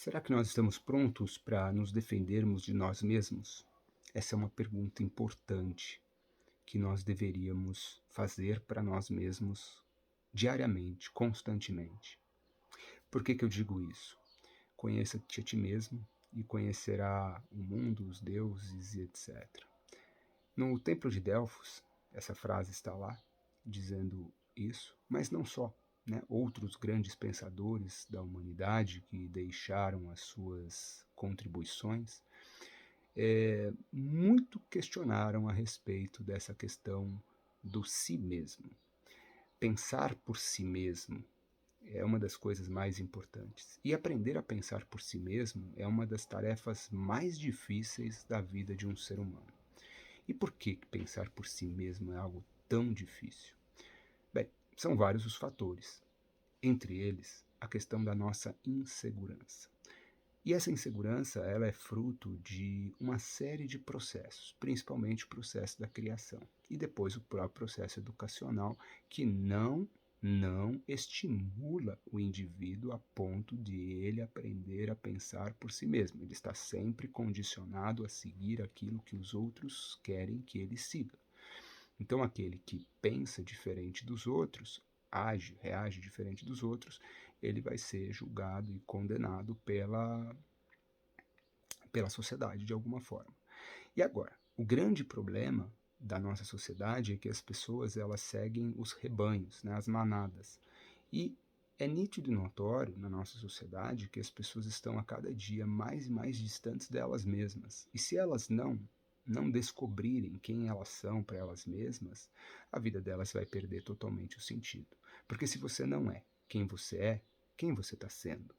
Será que nós estamos prontos para nos defendermos de nós mesmos? Essa é uma pergunta importante que nós deveríamos fazer para nós mesmos diariamente, constantemente. Por que que eu digo isso? Conheça-te a ti mesmo e conhecerá o mundo, os deuses e etc. No Templo de Delfos, essa frase está lá, dizendo isso, mas não só. Né? Outros grandes pensadores da humanidade que deixaram as suas contribuições muito questionaram a respeito dessa questão do si mesmo. Pensar por si mesmo é uma das coisas mais importantes. E aprender a pensar por si mesmo é uma das tarefas mais difíceis da vida de um ser humano. E por que pensar por si mesmo é algo tão difícil? Bem, são vários os fatores. Entre eles, a questão da nossa insegurança. E essa insegurança, ela é fruto de uma série de processos, principalmente o processo da criação e depois o próprio processo educacional, que não estimula o indivíduo a ponto de ele aprender a pensar por si mesmo. Ele está sempre condicionado a seguir aquilo que os outros querem que ele siga. Então, aquele que pensa diferente dos outros, reage diferente dos outros, ele vai ser julgado e condenado pela sociedade de alguma forma. E agora, o grande problema da nossa sociedade é que as pessoas elas seguem os rebanhos, né, as manadas. E é nítido e notório na nossa sociedade que as pessoas estão a cada dia mais e mais distantes delas mesmas. E se elas não descobrirem quem elas são para elas mesmas, a vida delas vai perder totalmente o sentido. Porque se você não é, quem você está sendo?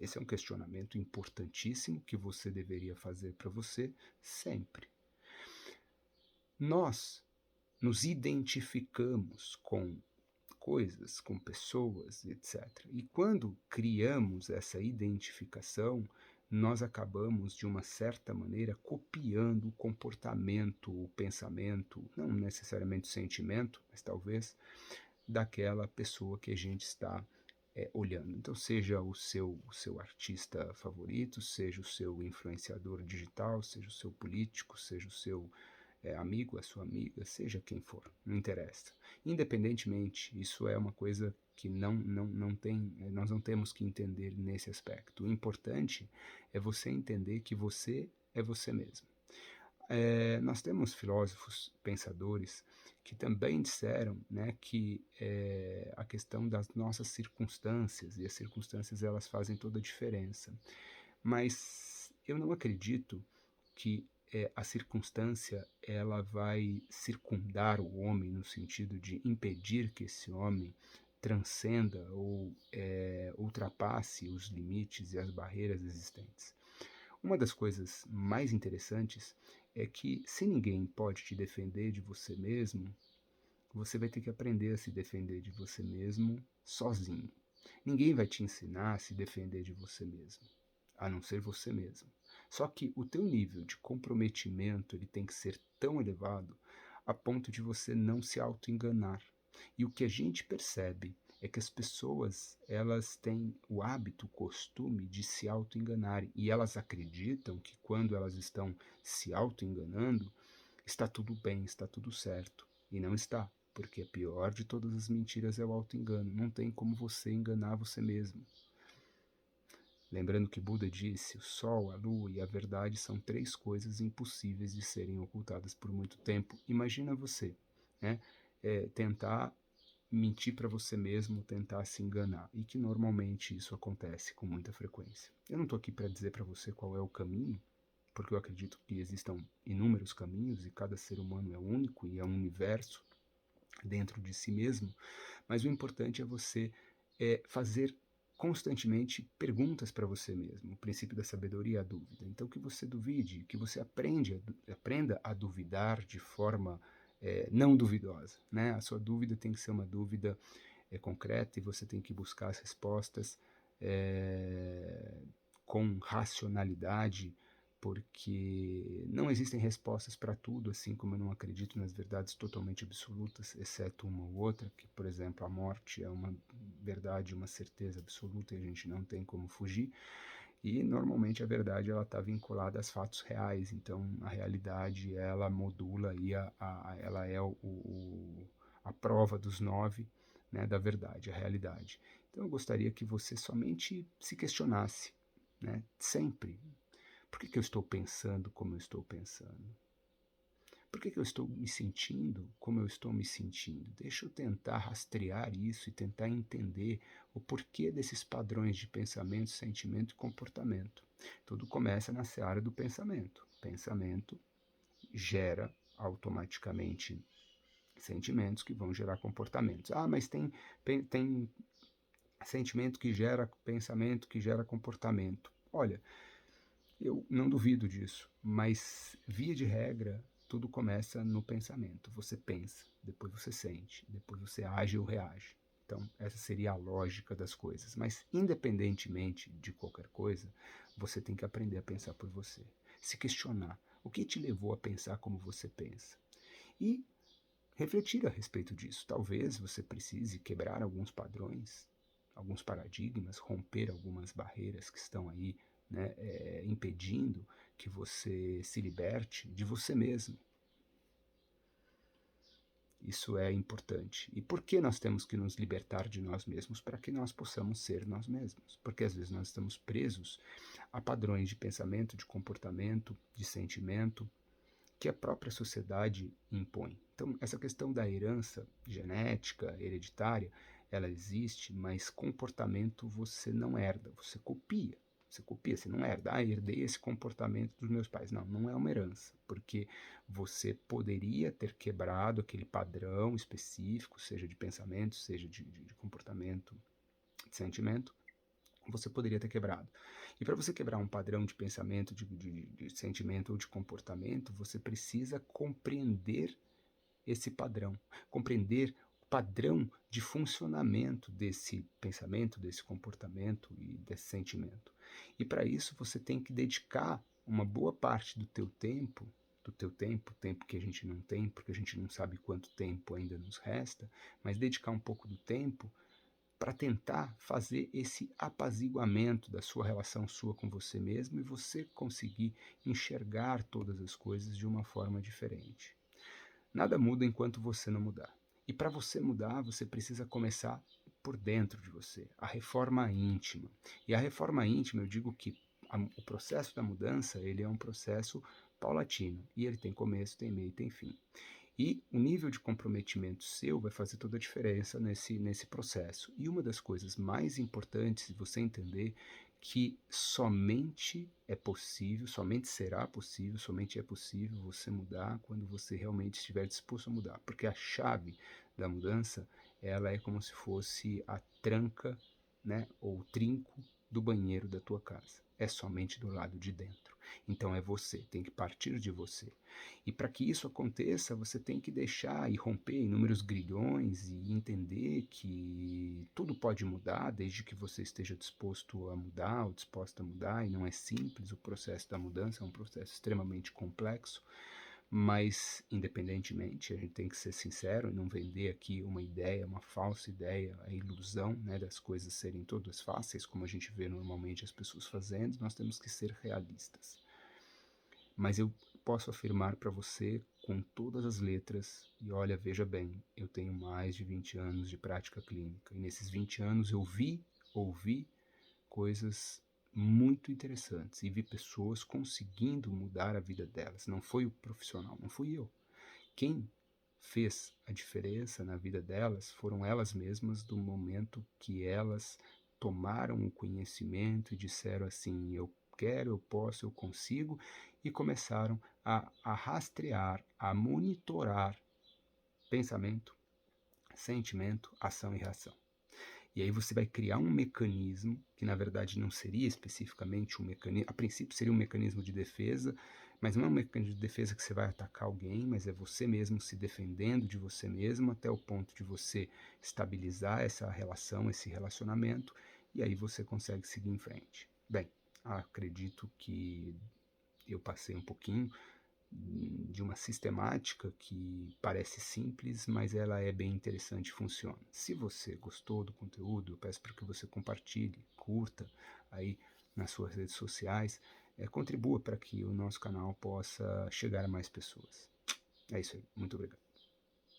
Esse é um questionamento importantíssimo que você deveria fazer para você sempre. Nós nos identificamos com coisas, com pessoas, etc. E quando criamos essa identificação, nós acabamos, de uma certa maneira, copiando o comportamento, o pensamento, não necessariamente o sentimento, mas talvez, daquela pessoa que a gente está olhando. Então, seja o seu artista favorito, seja o seu influenciador digital, seja o seu político, seja o seu amigo, a sua amiga, seja quem for, não interessa. Independentemente, isso é uma coisa que não tem, nós não temos que entender nesse aspecto. O importante é você entender que você é você mesmo. Nós temos filósofos, pensadores, que também disseram, né, que a questão das nossas circunstâncias, e as circunstâncias elas fazem toda a diferença. Mas eu não acredito que a circunstância ela vai circundar o homem no sentido de impedir que esse homem transcenda ou ultrapasse os limites e as barreiras existentes. Uma das coisas mais interessantes é que se ninguém pode te defender de você mesmo, você vai ter que aprender a se defender de você mesmo sozinho. Ninguém vai te ensinar a se defender de você mesmo, a não ser você mesmo. Só que o teu nível de comprometimento ele tem que ser tão elevado a ponto de você não se auto-enganar. E o que a gente percebe é que as pessoas elas têm o hábito, o costume de se auto-enganarem e elas acreditam que quando elas estão se auto-enganando está tudo bem, está tudo certo. E não está, porque a pior de todas as mentiras é o auto-engano. Não tem como você enganar você mesmo. Lembrando que Buda disse, o sol, a lua e a verdade são três coisas impossíveis de serem ocultadas por muito tempo. Imagina você, né, tentar mentir para você mesmo, tentar se enganar, e que normalmente isso acontece com muita frequência. Eu não estou aqui para dizer para você qual é o caminho, porque eu acredito que existam inúmeros caminhos e cada ser humano é único e é um universo dentro de si mesmo, mas o importante é você fazer constantemente perguntas para você mesmo. O princípio da sabedoria é a dúvida. Então que você duvide, que você aprenda a duvidar de forma não duvidosa. Né? A sua dúvida tem que ser uma dúvida concreta e você tem que buscar as respostas com racionalidade, porque não existem respostas para tudo, assim como eu não acredito nas verdades totalmente absolutas, exceto uma ou outra, que, por exemplo, a morte é uma verdade, uma certeza absoluta e a gente não tem como fugir. E normalmente a verdade ela está vinculada aos fatos reais, então a realidade ela modula aí ela é a prova dos 9, né, da verdade, a realidade. Então eu gostaria que você somente se questionasse, né, sempre: "Por que que eu estou pensando como eu estou pensando? Por que que eu estou me sentindo como eu estou me sentindo? Deixa eu tentar rastrear isso e tentar entender o porquê desses padrões de pensamento, sentimento e comportamento." Tudo começa na seara do pensamento. Pensamento gera automaticamente sentimentos que vão gerar comportamentos. Ah, mas tem sentimento que gera pensamento, que gera comportamento. Olha, eu não duvido disso, mas via de regra, tudo começa no pensamento. Você pensa, depois você sente, depois você age ou reage. Então, essa seria a lógica das coisas. Mas, independentemente de qualquer coisa, você tem que aprender a pensar por você. Se questionar. O que te levou a pensar como você pensa? E refletir a respeito disso. Talvez você precise quebrar alguns padrões, alguns paradigmas, romper algumas barreiras que estão aí, né, impedindo que você se liberte de você mesmo. Isso é importante. E por que nós temos que nos libertar de nós mesmos? Para que nós possamos ser nós mesmos. Porque às vezes nós estamos presos a padrões de pensamento, de comportamento, de sentimento, que a própria sociedade impõe. Então, essa questão da herança genética, hereditária, ela existe, mas comportamento você não herda, você copia. Você copia, você não herda. Ah, herdei esse comportamento dos meus pais. Não, não é uma herança, porque você poderia ter quebrado aquele padrão específico, seja de pensamento, seja de comportamento, de sentimento, você poderia ter quebrado. E para você quebrar um padrão de pensamento, de sentimento ou de comportamento, você precisa compreender esse padrão, compreender o padrão de funcionamento desse pensamento, desse comportamento e desse sentimento. E para isso você tem que dedicar uma boa parte tempo que a gente não tem, porque a gente não sabe quanto tempo ainda nos resta, mas dedicar um pouco do tempo para tentar fazer esse apaziguamento da sua relação sua com você mesmo e você conseguir enxergar todas as coisas de uma forma diferente. Nada muda enquanto você não mudar. E para você mudar, você precisa começar por dentro de você, a reforma íntima. E a reforma íntima, eu digo que o processo da mudança, ele é um processo paulatino, e ele tem começo, tem meio e tem fim. E o nível de comprometimento seu vai fazer toda a diferença nesse processo. E uma das coisas mais importantes é você entender que somente é possível, somente será possível, somente é possível você mudar quando você realmente estiver disposto a mudar. Porque a chave da mudança, ela é como se fosse a tranca, né, ou o trinco do banheiro da tua casa. É somente do lado de dentro. Então é você, tem que partir de você. E para que isso aconteça, você tem que deixar e romper inúmeros grilhões e entender que tudo pode mudar desde que você esteja disposto a mudar ou disposta a mudar, e não é simples. O processo da mudança é um processo extremamente complexo, mas independentemente, a gente tem que ser sincero e não vender aqui uma ideia, uma falsa ideia, a ilusão, né, das coisas serem todas fáceis, como a gente vê normalmente as pessoas fazendo. Nós temos que ser realistas. Mas eu posso afirmar para você com todas as letras, e olha, veja bem, eu tenho mais de 20 anos de prática clínica, e nesses 20 anos eu ouvi coisas muito interessantes, e vi pessoas conseguindo mudar a vida delas. Não foi o profissional, não fui eu. Quem fez a diferença na vida delas foram elas mesmas, do momento que elas tomaram o conhecimento e disseram assim: eu quero, eu posso, eu consigo, e começaram a rastrear, a monitorar pensamento, sentimento, ação e reação. E aí você vai criar um mecanismo que na verdade não seria especificamente um mecanismo, a princípio seria um mecanismo de defesa, mas não é um mecanismo de defesa que você vai atacar alguém, mas é você mesmo se defendendo de você mesmo até o ponto de você estabilizar essa relação, esse relacionamento, e aí você consegue seguir em frente. Bem, acredito que eu passei um pouquinho de uma sistemática que parece simples, mas ela é bem interessante e funciona. Se você gostou do conteúdo, eu peço para que você compartilhe, curta aí nas suas redes sociais, contribua para que o nosso canal possa chegar a mais pessoas. É isso aí, muito obrigado.